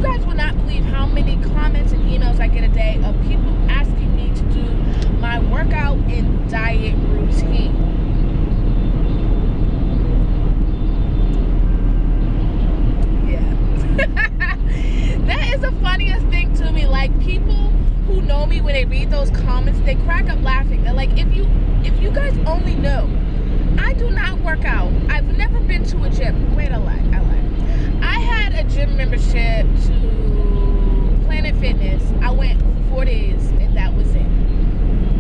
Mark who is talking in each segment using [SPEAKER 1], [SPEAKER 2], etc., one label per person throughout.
[SPEAKER 1] guys will not believe how many comments and emails I get a day of people asking me to do my workout and diet routine. That is the funniest thing to me. Like, people who know me, when they read those comments, they crack up laughing. They're like, if you guys only know, I do not work out. I've never been to a gym. Wait, I lied. I had a gym membership to Planet Fitness. I went for 4 days and that was it.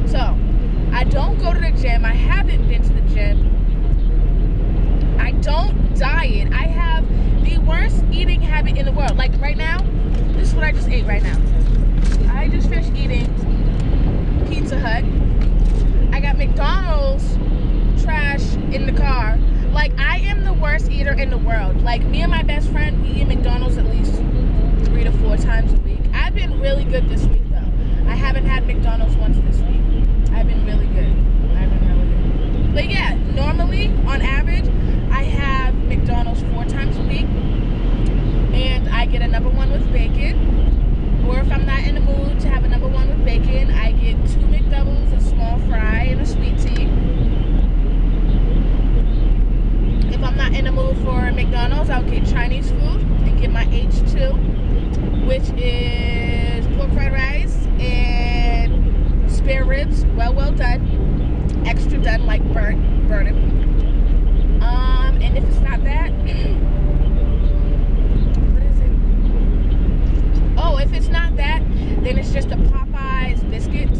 [SPEAKER 1] So I don't go to the gym. I haven't been to the gym. I don't diet. I have the worst eating habit in the world. Like right now, this is what I just ate right now. I just finished eating Pizza Hut. I got McDonald's trash in the car. Like, I am the worst eater in the world. Like, me and my best friend, we eat McDonald's at least 3 to 4 times a week. I've been really good this week though. I haven't had McDonald's once this week. I've been really good. But yeah, normally on average I have McDonald's 4 times a week, and I get a number 1 with bacon. Or if I'm not in the mood to have a number 1 with bacon, I get 2 McDoubles, a small fry, and a sweet tea. If I'm not in the mood for McDonald's, I'll get Chinese food and get my H2, which is pork fried rice and spare ribs, well done, extra done, like burn it. And if it's not that, what is it? Oh, if it's not that, then it's just the Popeyes biscuits.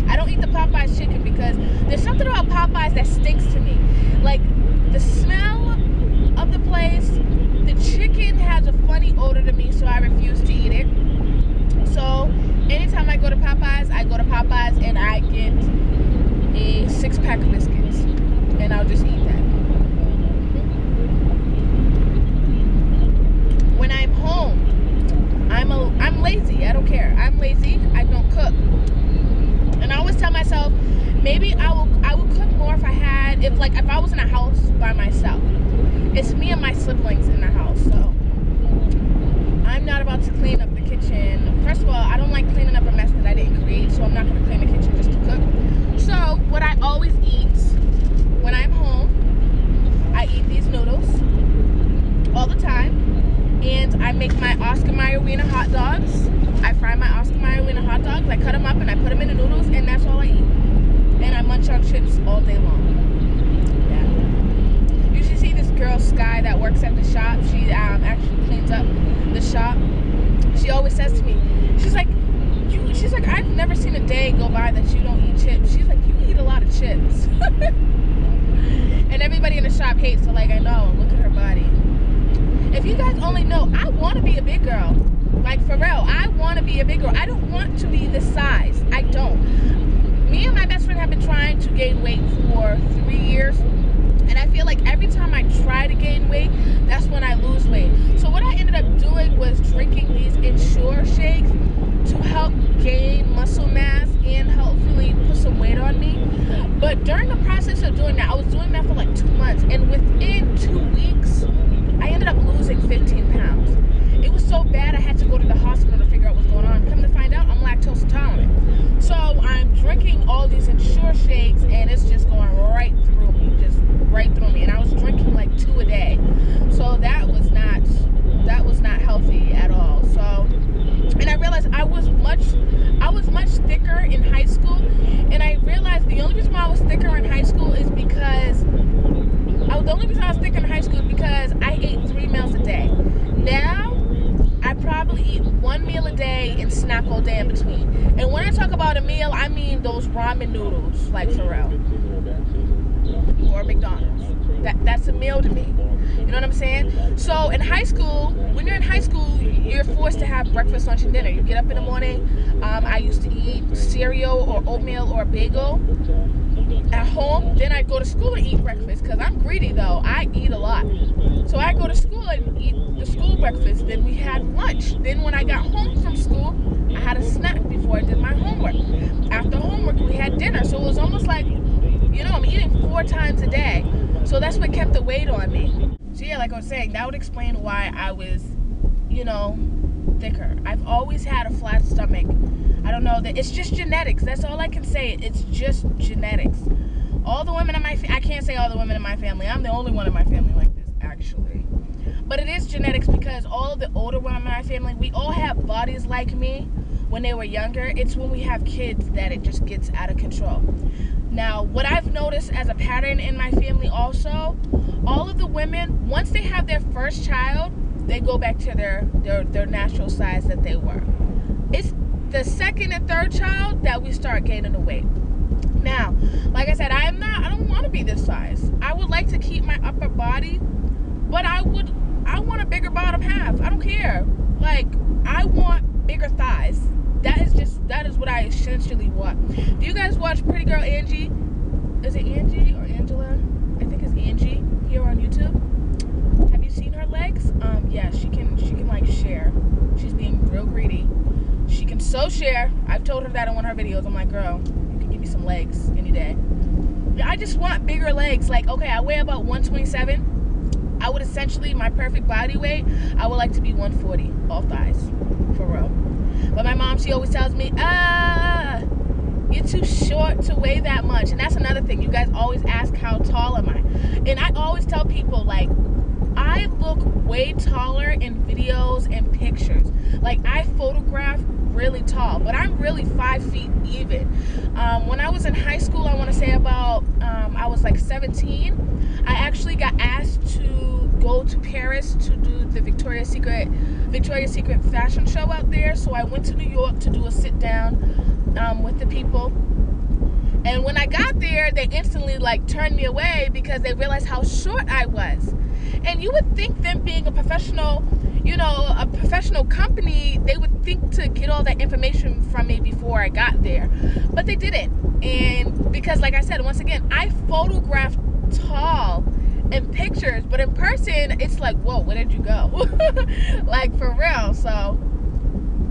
[SPEAKER 1] I don't eat the Popeyes chicken because there's something about Popeyes that stinks to me. Like, the smell of the place, the chicken has a funny odor to me, so I refuse to eat it. So anytime I go to Popeyes and I get a 6-pack of biscuits, and I'll just eat that. When I'm home, I'm lazy. I don't care. I'm lazy. I don't cook. And I always tell myself, maybe I would cook more if I was in a house by myself. It's me and my siblings in the house, so I'm not about to clean up the kitchen. First of all, I don't like cleaning up a mess that I didn't create, so I'm not going to clean the kitchen just to cook. So what I always eat when I'm home, I eat these noodles all the time, and I make my Oscar Mayer Wiener hot dogs. I fry my Oscar Mayer Wiener hot dogs. I cut them up and I put them in the noodles, and that's all I eat. And I munch on chips all day long. Yeah. You should see this girl, Sky, that works at the shop. She actually cleans up the shop. She always says to me, she's like, I've never seen a day go by that you don't eat chips. She's like, you eat a lot of chips. And everybody in the shop hates her. Like, I know, look at her body. If you guys only know, I want to be a big girl. Like, for real, I want to be a big girl. I don't want to be this size. I don't. Me and my best friend have been trying to gain weight for 3 years. And I feel like every time I try to gain weight, that's when I lose weight. So what I ended up doing was drinking these Ensure shakes to help gain muscle mass and hopefully put some weight on me. But during the process of doing that, I was doing that for like 2 months. And within 2 weeks, I ended up losing 15 pounds. It was so bad I had to go to the hospital to figure out what's going on. Come to find out, I'm lactose intolerant. So I'm drinking all these Ensure shakes, and it's just going right through me, And I was drinking like 2 a day. So that was not healthy at all. So, and I realized I was much thicker in high school, and I realized the only reason why I was thicker in high school is because I ate 3 meals a day. Now I probably eat 1 meal a day and snack all day in between. And when I talk about a meal, I mean those ramen noodles, like for real, or McDonald's. That's a meal to me. You know what I'm saying? So in high school, when you're in high school, you're forced to have breakfast, lunch, and dinner. You get up in the morning. I used to eat cereal or oatmeal or bagel at home. Then I go to school and eat breakfast, because I'm greedy though. I eat a lot. So I go to school and eat the school breakfast. Then we had lunch. Then when I got home from school, I had a snack before I did my homework. After homework, we had dinner. So it was almost like, you know, I'm eating 4 times a day. So that's what kept the weight on me. So yeah, like I was saying, that would explain why I was, you know, thicker. I've always had a flat stomach. I don't know, that it's just genetics. That's all I can say. It's just genetics. All the women in my I can't say all the women in my family. I'm the only one in my family like this, actually. But it is genetics, because all of the older women in my family, we all have bodies like me when they were younger. It's when we have kids that it just gets out of control. Now, what I've noticed as a pattern in my family also, all of the women, once they have their first child, they go back to their natural size that they were. It's the second and third child that we start gaining the weight. Now, like I said, I don't want to be this size. I would like to keep my upper body, but I want a bigger bottom half. I don't care. Like, I want bigger thighs. That is what I essentially want. Do you guys watch Pretty Girl Angie? Is it Angie or Angela? I think it's Angie here on YouTube. Have you seen her legs? Yeah, she can like share. She's being real greedy. She can so share. I've told her that in one of her videos. I'm like, girl, you can give me some legs any day. I just want bigger legs. Like, okay, I weigh about 127. I would essentially, my perfect body weight, I would like to be 140, all thighs, for real. But my mom, she always tells me, you're too short to weigh that much. And that's another thing. You guys always ask, how tall am I? And I always tell people, like, I look way taller in videos and pictures. Like, I photograph really tall, but I'm really 5 feet even. When I was in high school, I want to say about, I was like 17, I actually got asked to go to Paris to do the Victoria's Secret fashion show out there. So I went to New York to do a sit down with the people. And when I got there, they instantly like turned me away because they realized how short I was. And you would think them being a professional, you know, a professional company, they would think to get all that information from me before I got there. But they didn't. And because, like I said, once again, I photographed tall in pictures, but in person, it's like, whoa, where did you go? Like, for real. So,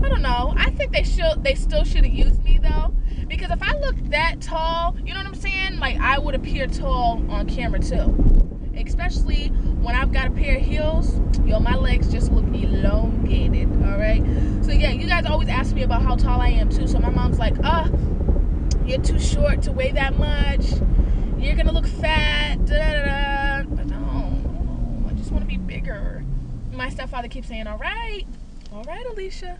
[SPEAKER 1] I don't know. I think they still should have used me, though. Because if I looked that tall, you know what I'm saying? Like, I would appear tall on camera, too. Especially when I've got a pair of heels, yo, my legs just look elongated, all right? So, yeah, you guys always ask me about how tall I am, too. So, my mom's like, you're too short to weigh that much. You're going to look fat, da-da-da-da. But no, I just want to be bigger. My stepfather keeps saying, all right, Alicia.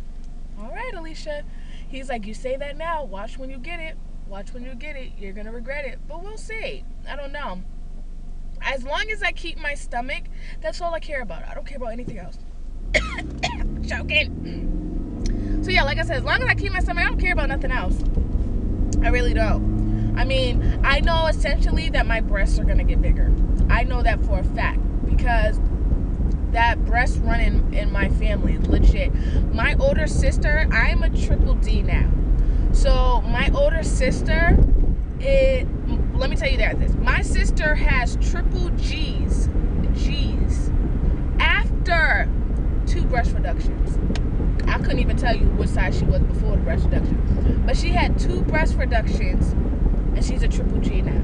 [SPEAKER 1] All right, Alicia. He's like, you say that now. Watch when you get it. Watch when you get it. You're going to regret it. But we'll see. I don't know. As long as I keep my stomach, that's all I care about. I don't care about anything else. I'm joking. So, yeah, like I said, as long as I keep my stomach, I don't care about nothing else. I really don't. I mean, I know essentially that my breasts are going to get bigger. I know that for a fact because that breast run in my family, legit. My older sister, I'm a triple D now. So my older sister, let me tell you this. My sister has triple G's after 2 breast reductions. I couldn't even tell you what size she was before the breast reduction. But she had 2 breast reductions, and she's a triple G now.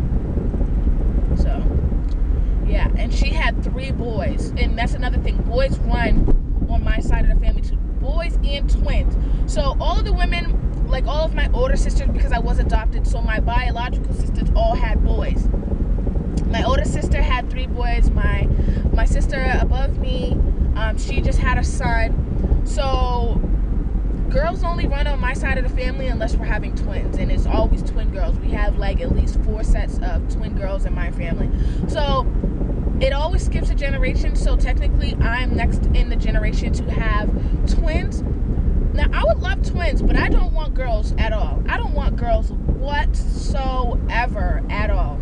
[SPEAKER 1] So, yeah. And she had 3 boys. And that's another thing. Boys run on my side of the family, too. Boys and twins. So, all of the women, like all of my older sisters, because I was adopted, so my biological sisters all had boys. My older sister had 3 boys. My sister above me, she just had a son. So, girls only run on my side of the family unless we're having twins, and it's always twin girls. We have like at least 4 sets of twin girls in my family. So, it always skips a generation, so technically I'm next in the generation to have twins. Now, I would love twins, but I don't want girls at all. I don't want girls whatsoever at all.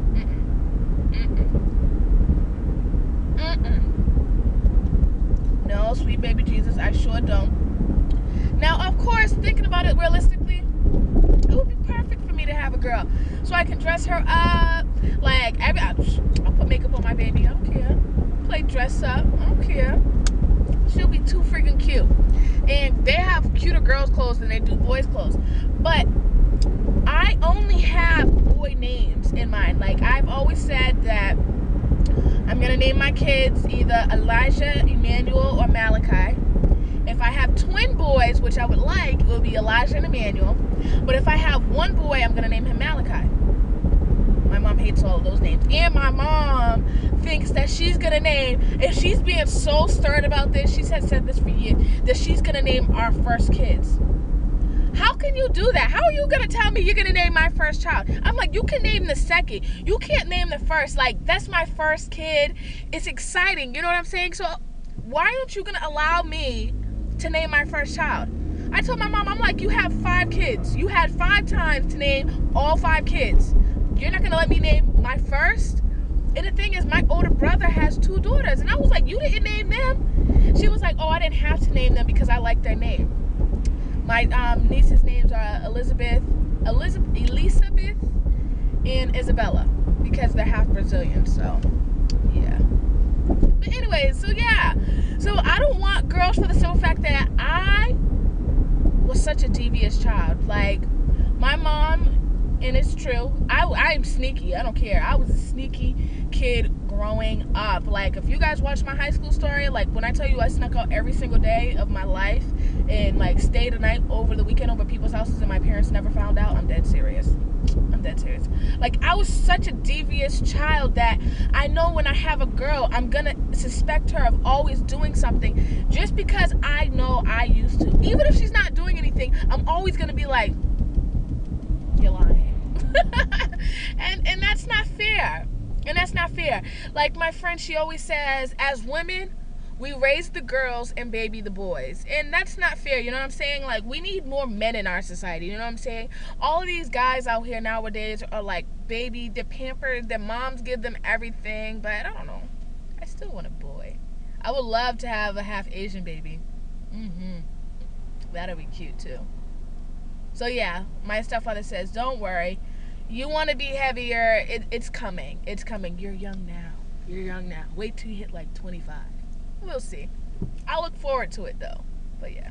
[SPEAKER 1] No, sweet baby Jesus, I sure don't. Now, of course, thinking about it realistically, it would be perfect for me to have a girl. So I can dress her up. Like, I'll put makeup on my baby. I don't care. Play dress up. I don't care. She'll be too freaking cute. And they have cuter girls' clothes than they do boys' clothes. But I only have boy names in mind. Like, I've always said that I'm going to name my kids either Elijah, Emmanuel, or Malachi. If I have twin boys, which I would like, it would be Elijah and Emmanuel. But if I have one boy, I'm going to name him Malachi. My mom hates all of those names. And my mom thinks that she's going to name, if she's being so stern about this, she's had said this for years, that she's going to name our first kids. How can you do that? How are you going to tell me you're going to name my first child? I'm like, you can name the second. You can't name the first. Like, that's my first kid. It's exciting. You know what I'm saying? So why aren't you going to allow me to name my first child? I told my mom, I'm like, you have 5 kids. You had 5 times to name all 5 kids. You're not going to let me name my first? And the thing is, my older brother has 2 daughters. And I was like, you didn't name them? She was like, oh, I didn't have to name them because I like their name. My nieces' names are Elizabeth, and Isabella, because they're half Brazilian, so, yeah. But anyways, so yeah. So I don't want girls for the simple fact that I was such a devious child. Like, my mom, and it's true, I'm sneaky, I don't care. I was a sneaky kid growing up. Like, if you guys watch my high school story, like, when I tell you I snuck out every single day of my life and, like, stayed a night over the weekend over people's houses and my parents never found out, I'm dead serious. I'm dead serious. Like, I was such a devious child that I know when I have a girl, I'm gonna suspect her of always doing something just because I know I used to. Even if she's not doing anything, I'm always gonna be like, you're lying. and that's not fair. And that's not fair. Like my friend, she always says, as women, we raise the girls and baby the boys. And that's not fair, you know what I'm saying? Like, we need more men in our society, you know what I'm saying? All of these guys out here nowadays are like, baby, they're pampered, their moms give them everything, but I don't know. I still want a boy. I would love to have a half Asian baby. That'll be cute too. So yeah, my stepfather says, don't worry. You want to be heavier, it's coming. It's coming. You're young now. You're young now. Wait till you hit like 25. We'll see. I look forward to it though. But yeah.